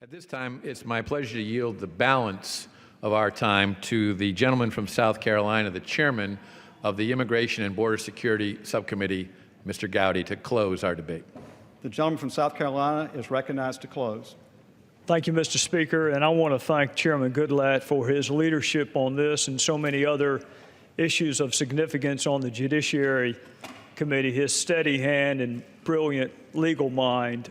At this time, it's my pleasure to yield the balance of our time to the gentleman from South Carolina, the chairman of the Immigration and Border Security Subcommittee, Mr. Gowdy, to close our debate. The gentleman from South Carolina is recognized to close. Thank you, Mr. Speaker, and I want to thank Chairman Goodlatte for his leadership on this and so many other issues of significance on the Judiciary Committee. His steady hand and brilliant legal mind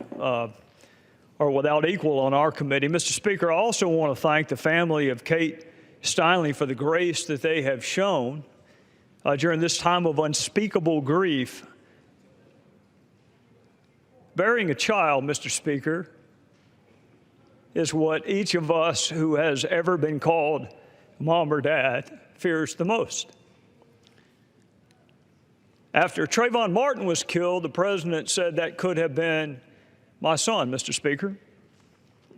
are without equal on our committee. Mr. Speaker, I also want to thank the family of Kate Steinle for the grace that they have shown during this time of unspeakable grief. Burying a child, Mr. Speaker, is what each of us who has ever been called mom or dad fears the most. After Trayvon Martin was killed, the president said that could have been my son, Mr. Speaker.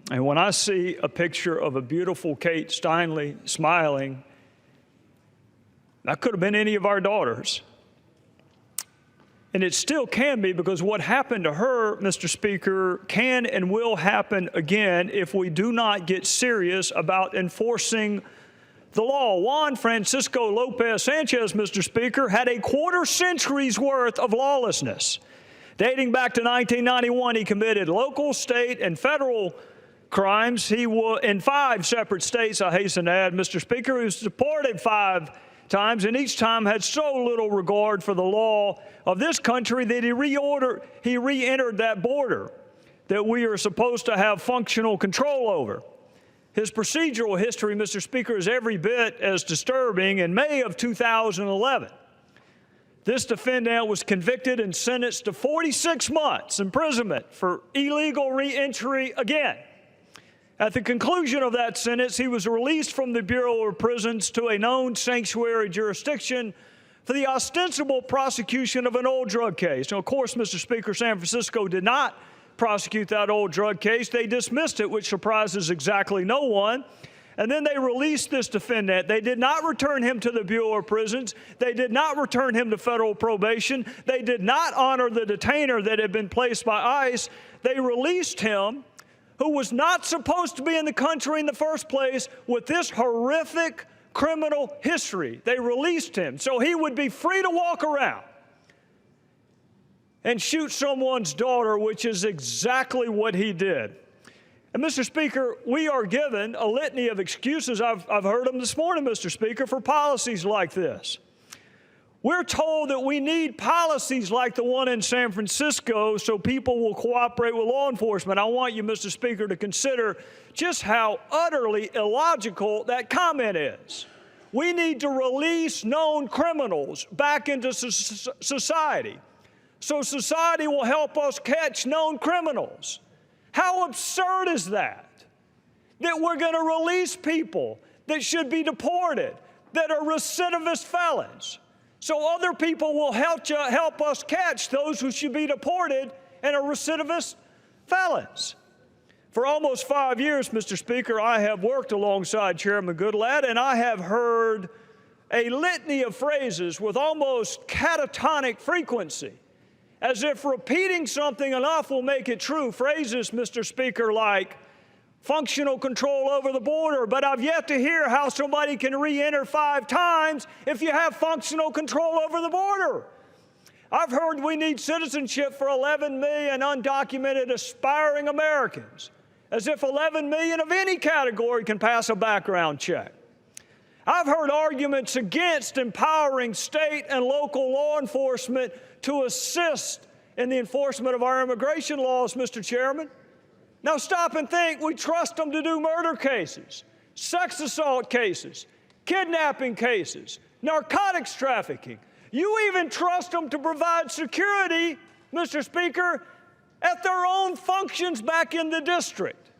And when I see a picture of a beautiful Kate Steinle smiling, that could have been any of our daughters. And it still can be, because what happened to her, Mr. Speaker, can and will happen again if we do not get serious about enforcing the law. Juan Francisco Lopez Sanchez, Mr. Speaker, had a quarter-century's worth of lawlessness. Dating back to 1991, he committed local, state, and federal crimes. He was in 5 separate states, I hasten to add, Mr. Speaker. He was deported 5 times, and each time had so little regard for the law of this country that he re-entered that border that we are supposed to have functional control over. His procedural history, Mr. Speaker, is every bit as disturbing. In May of 2011, this defendant was convicted and sentenced to 46 months imprisonment for illegal re-entry again. At the conclusion of that sentence, he was released from the Bureau of Prisons to a known sanctuary jurisdiction for the ostensible prosecution of an old drug case. Now, of course, Mr. Speaker, San Francisco did not prosecute that old drug case. They dismissed it, which surprises exactly no one. And then they released this defendant. They did not return him to the Bureau of Prisons. They did not return him to federal probation. They did not honor the detainer that had been placed by ICE. They released him, who was not supposed to be in the country in the first place, with this horrific criminal history. They released him so he would be free to walk around and shoot someone's daughter, which is exactly what he did. And, Mr. Speaker, we are given a litany of excuses. I've heard them this morning, Mr. Speaker, for policies like this. We're told that we need policies like the one in San Francisco so people will cooperate with law enforcement. I want you, Mr. Speaker, to consider just how utterly illogical that comment is. We need to release known criminals back into society so society will help us catch known criminals. How absurd is that? That we're going to release people that should be deported, that are recidivist felons, so other people will help us catch those who should be deported and are recidivist felons. For almost 5 years, Mr. Speaker, I have worked alongside Chairman Goodlatte, and I have heard a litany of phrases with almost catatonic frequency, as if repeating something enough will make it true. Phrases, Mr. Speaker, like functional control over the border, but I've yet to hear how somebody can re-enter 5 times if you have functional control over the border. I've heard we need citizenship for 11 million undocumented aspiring Americans, as if 11 million of any category can pass a background check. I've heard arguments against empowering state and local law enforcement to assist in the enforcement of our immigration laws, Mr. Chairman. Now stop and think. We trust them to do murder cases, sex assault cases, kidnapping cases, narcotics trafficking. You even trust them to provide security, Mr. Speaker, at their own functions back in the district.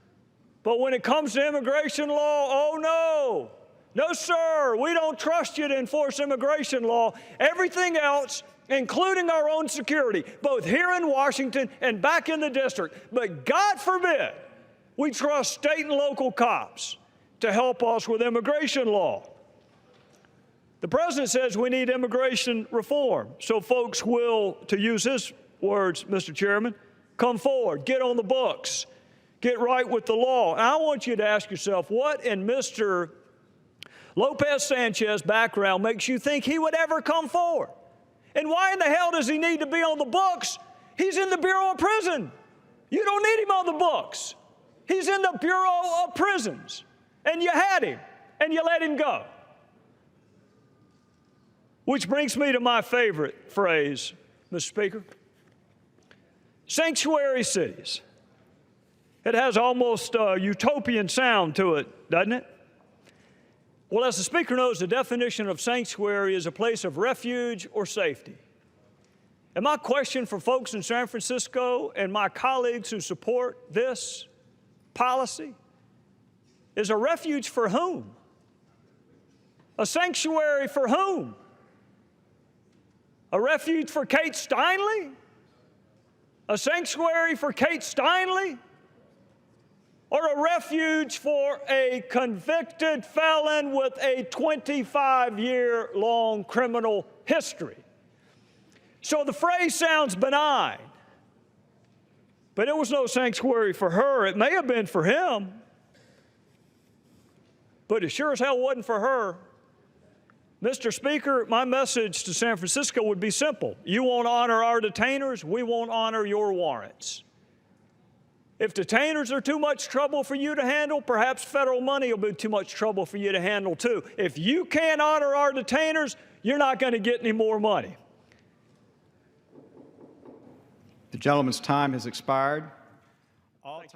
But when it comes to immigration law, oh no. No, sir, we don't trust you to enforce immigration law. Everything else, including our own security, both here in Washington and back in the district. But God forbid we trust state and local cops to help us with immigration law. The president says we need immigration reform, so folks will, to use his words, Mr. Chairman, come forward, get on the books, get right with the law. And I want you to ask yourself, what in Mr. Lopez Sanchez's background makes you think he would ever come forward? And why in the hell does he need to be on the books? He's in the Bureau of Prison. You don't need him on the books. He's in the Bureau of Prisons. And you had him, and you let him go. Which brings me to my favorite phrase, Mr. Speaker. Sanctuary cities. It has almost a utopian sound to it, doesn't it? Well, as the Speaker knows, the definition of sanctuary is a place of refuge or safety. And my question for folks in San Francisco and my colleagues who support this policy is a refuge for whom? A sanctuary for whom? A refuge for Kate Steinle? A sanctuary for Kate Steinle? Or a refuge for a convicted felon with a 25-year-long criminal history? So the phrase sounds benign, but it was no sanctuary for her. It may have been for him, but it sure as hell wasn't for her. Mr. Speaker, my message to San Francisco would be simple. You won't honor our detainers, we won't honor your warrants. If detainers are too much trouble for you to handle, perhaps federal money will be too much trouble for you to handle too. If you can't honor our detainers, you're not going to get any more money. The gentleman's time has expired. All time